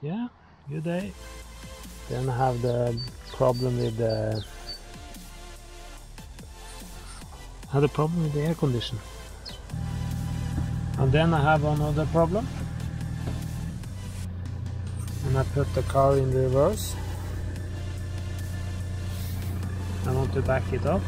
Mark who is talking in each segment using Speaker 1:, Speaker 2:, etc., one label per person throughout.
Speaker 1: Yeah, good day. Then I have the problem with the air condition. And then I have another problem. And I put the car in reverse. I want to back it up.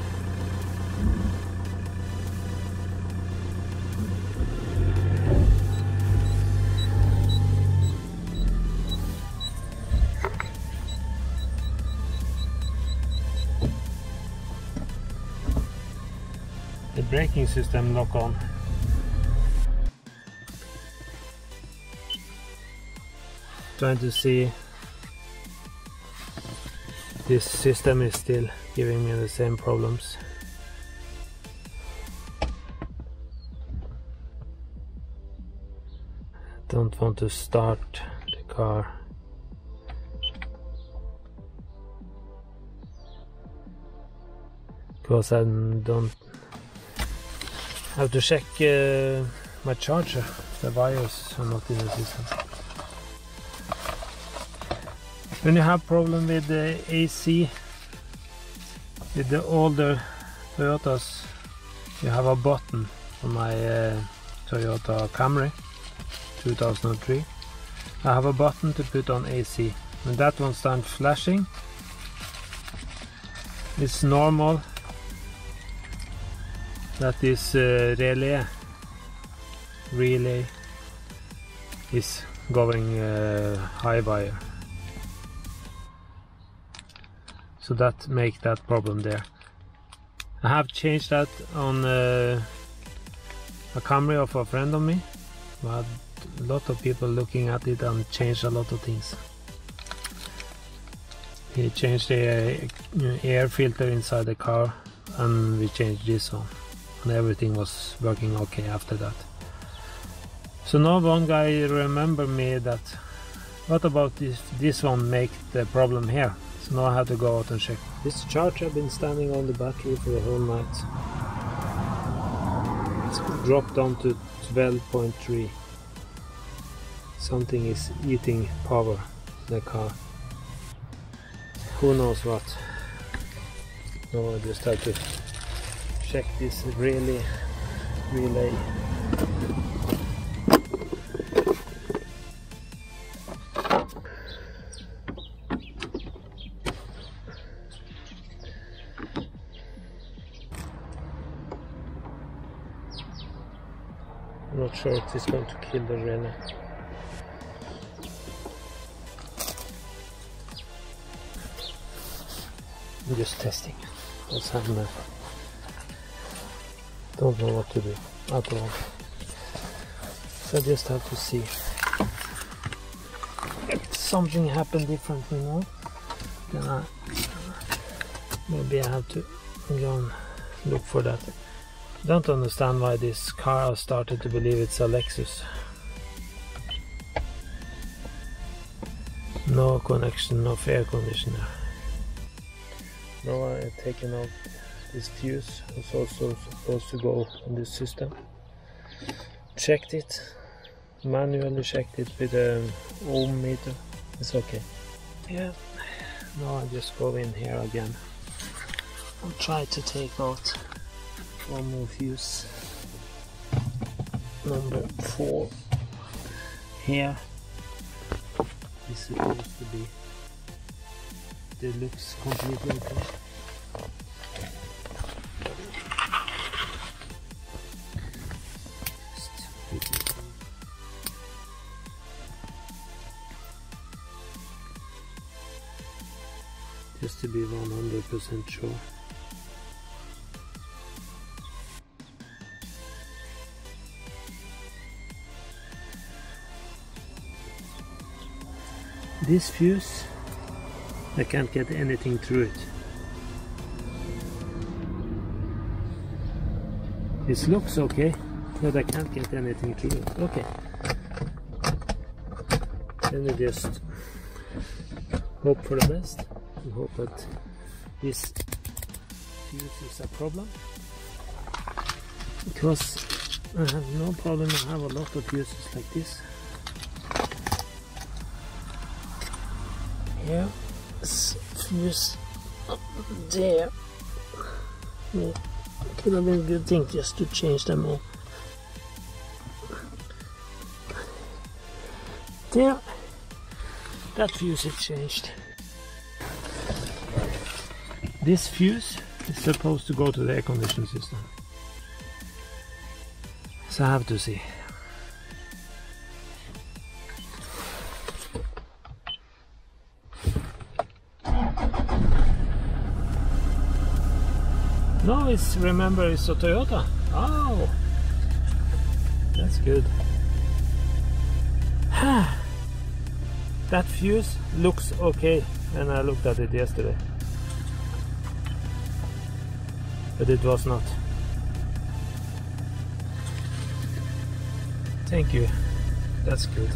Speaker 1: The braking system lock on. Trying to see this system is still giving me the same problems. Don't want to start the car. Because I don't have to check my charger. The wires are not in the system. When you have problem with the AC, with the older Toyotas, you have a button on my Toyota Camry 2003. I have a button to put on AC. When that one starts flashing, it's normal that this relay is going high wire. So that makes that problem there. I have changed that on a Camry of a friend of me. We had a lot of people looking at it and changed a lot of things. He changed the air filter inside the car, and we changed this one, and everything was working okay after that. So now one guy remembered me that, what about this one make the problem here? So now I have to go out and check. This charger has been standing on the battery for the whole night. It's dropped down to 12.3. Something is eating power in the car. Who knows what? Now I just have to check this relay. I'm not sure if it's going to kill the relay. I'm just testing what's happening. Don't know what to do at all. So I just have to see if something happened differently now. Then maybe I have to go and look for that. Don't understand why this car started to believe it's a Lexus. No connection, no air conditioner. Now I have taken out this fuse. It's also supposed to go on this system. Checked it, manually checked it with an ohm meter. It's okay. Yeah. Now I just go in here again. I'll try to take out one more fuse, number 4 here. Is supposed to be, it looks completely okay. Just to be 100% sure. This fuse, I can't get anything through it. This looks okay, but I can't get anything through it. Okay. Then we just hope for the best and hope that this fuse is a problem. Because I have no problem, I have a lot of fuses like this. Yeah, this fuse up there. Yeah, could have been a good thing just to change them all. There, that fuse is changed. This fuse is supposed to go to the air conditioning system. So I have to see. No, remember it's a Toyota. Oh, that's good. That fuse looks okay, and I looked at it yesterday, but it was not. Thank you, that's good.